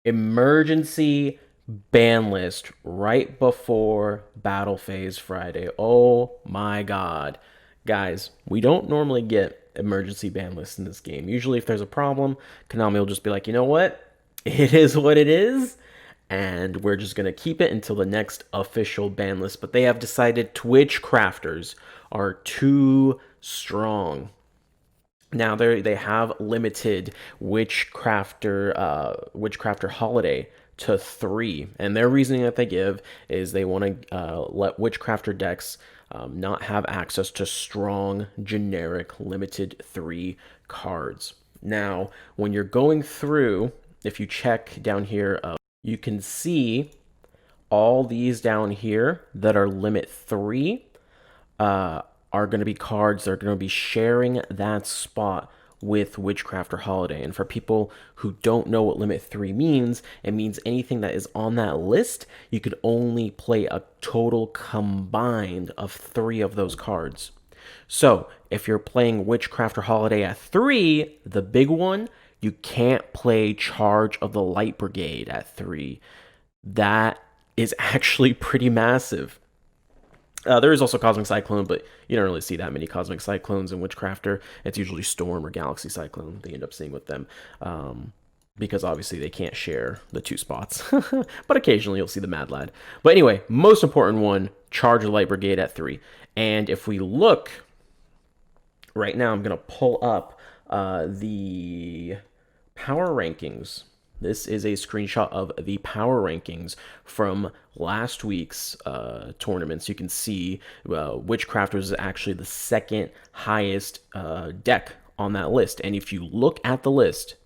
Emergency ban list right before Battle Phase Friday. Oh my god. Guys, we don't normally get emergency ban lists in this game. Usually, if there's a problem, Konami will just be like, you know what? It is what it is, and we're just going to keep it until the next official ban list. But they have decided Twitch crafters are too strong. Now they have limited Witchcrafter holiday to 3, and their reasoning that they give is they want to let Witchcrafter decks not have access to strong generic limited 3 cards. Now, when you're going through, if you check down here, you can see all these down here that are limit 3 are going to be cards that are going to be sharing that spot with Witchcrafter Holiday. And for people who don't know what Limit 3 means, it means anything that is on that list, you could only play a total combined of 3 of those cards. So if you're playing Witchcrafter Holiday at 3, the big one, you can't play Charge of the Light Brigade at 3. That is actually pretty massive. There is also Cosmic Cyclone, but you don't really see that many Cosmic Cyclones in Witchcrafter. It's usually Storm or Galaxy Cyclone they end up seeing with them. Because obviously they can't share the 2 spots. But occasionally you'll see the Mad Lad. But anyway, most important one, Charge of Light Brigade at 3. And if we look, right now I'm going to pull up the power rankings. This is a screenshot of the power rankings from last week's tournaments. You can see Witchcrafters is actually the second highest deck on that list. And if you look at the list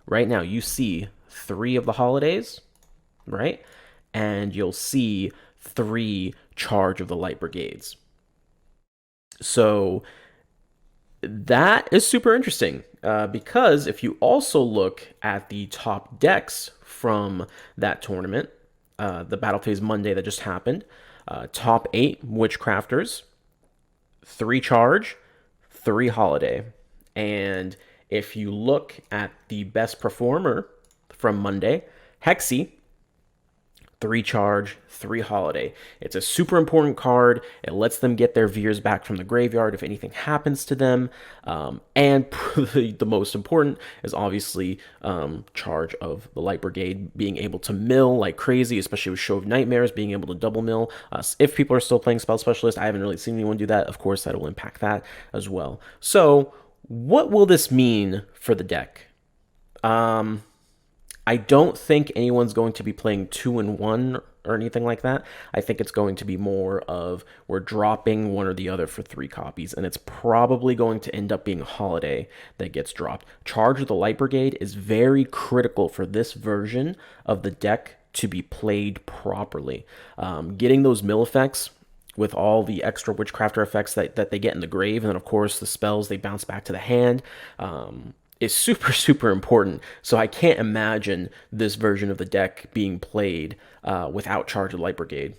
right now, you see 3 of the holidays, right? And you'll see 3 Charge of the Light Brigades. So that is super interesting because if you also look at the top decks from that tournament, the Battle Phase Monday that just happened, top 8 Witchcrafters, 3 Charge, 3 Holiday. And if you look at the best performer from Monday, Hexy, 3 Charge, 3 Holiday. It's a super important card. It lets them get their Veers back from the graveyard if anything happens to them. And the most important is obviously Charge of the Light Brigade, being able to mill like crazy, especially with Show of Nightmares, being able to double mill. If people are still playing Spell Specialist, I haven't really seen anyone do that. Of course, that will impact that as well. So what will this mean for the deck? I don't think anyone's going to be playing 2-1 or anything like that. I think it's going to be more of we're dropping one or the other for 3 copies, and it's probably going to end up being Holiday that gets dropped. Charge of the Light Brigade is very critical for this version of the deck to be played properly. Getting those mill effects with all the extra Witchcrafter effects that they get in the grave, and then of course the spells they bounce back to the hand, is super, super important. So I can't imagine this version of the deck being played without Charge of the Light Brigade.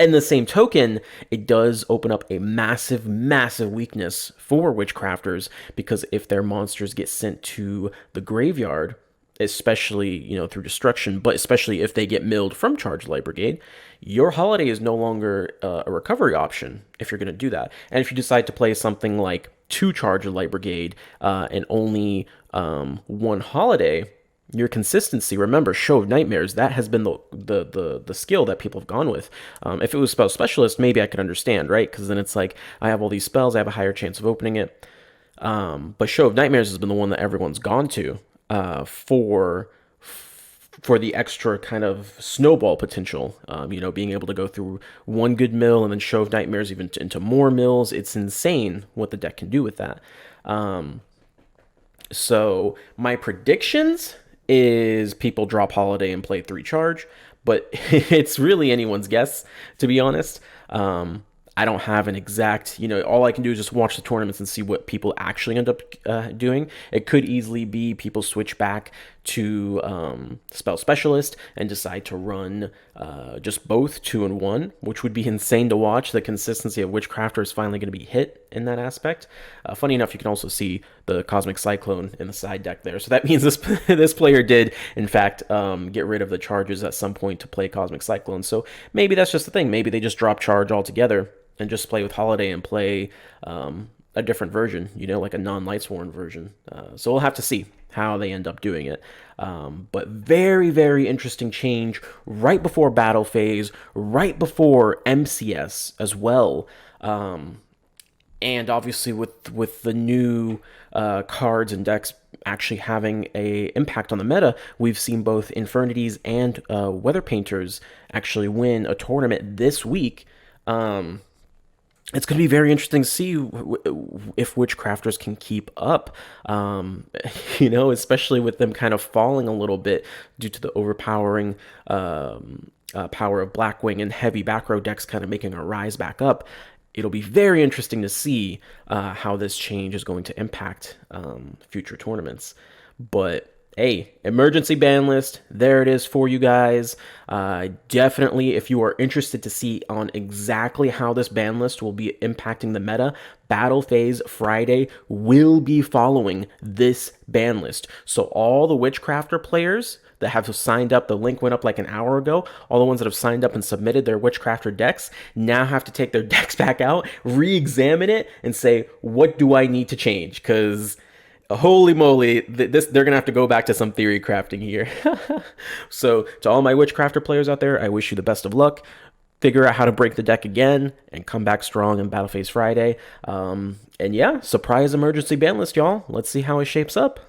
In the same token, it does open up a massive, massive weakness for Witchcrafters, because if their monsters get sent to the graveyard, especially, through destruction, but especially if they get milled from Charge of the Light Brigade, your Holiday is no longer a recovery option if you're going to do that. And if you decide to play something like 2 Charge of the Light Brigade and only 1 Holiday, your consistency, remember, Show of Nightmares, that has been the skill that people have gone with. If it was Spell Specialist, maybe I could understand, right? Because then it's like, I have all these spells, I have a higher chance of opening it. But Show of Nightmares has been the one that everyone's gone to for the extra kind of snowball potential, being able to go through 1 good mill and then Show of Nightmares even into more mills. It's insane what the deck can do with that. So my predictions is people drop Holiday and play 3 Charge, but it's really anyone's guess, to be honest. I don't have an exact, all I can do is just watch the tournaments and see what people actually end up doing. It could easily be people switch back to spell specialist and decide to run just both 2-1, which would be insane to watch. The consistency of Witchcrafter is finally going to be hit in that aspect. Funny enough, you can also see the Cosmic Cyclone in the side deck there. So that means this player did, in fact, get rid of the charges at some point to play Cosmic Cyclone. So maybe that's just the thing. Maybe they just drop charge altogether and just play with Holiday and play a different version, like a non-Lightsworn version. So we'll have to see how they end up doing it. But very, very interesting change right before battle phase, right before MCS as well. And obviously with the new cards and decks actually having a impact on the meta, we've seen both Infernities and Weather Painters actually win a tournament this week. It's going to be very interesting to see if Witchcrafters can keep up, especially with them kind of falling a little bit due to the overpowering power of Blackwing and heavy back row decks kind of making a rise back up. It'll be very interesting to see how this change is going to impact future tournaments. But hey, emergency ban list, there it is for you guys. Definitely, if you are interested to see on exactly how this ban list will be impacting the meta, Battle Phase Friday will be following this ban list. So all the Witchcrafter players that have signed up, the link went up like an hour ago, all the ones that have signed up and submitted their Witchcrafter decks now have to take their decks back out, re-examine it, and say, what do I need to change? Because holy moly, they're gonna have to go back to some theory crafting here. So to all my Witchcrafter players out there, I wish you the best of luck. Figure out how to break the deck again and come back strong in Battle Phase Friday. And yeah, surprise emergency ban list, y'all. Let's see how it shapes up.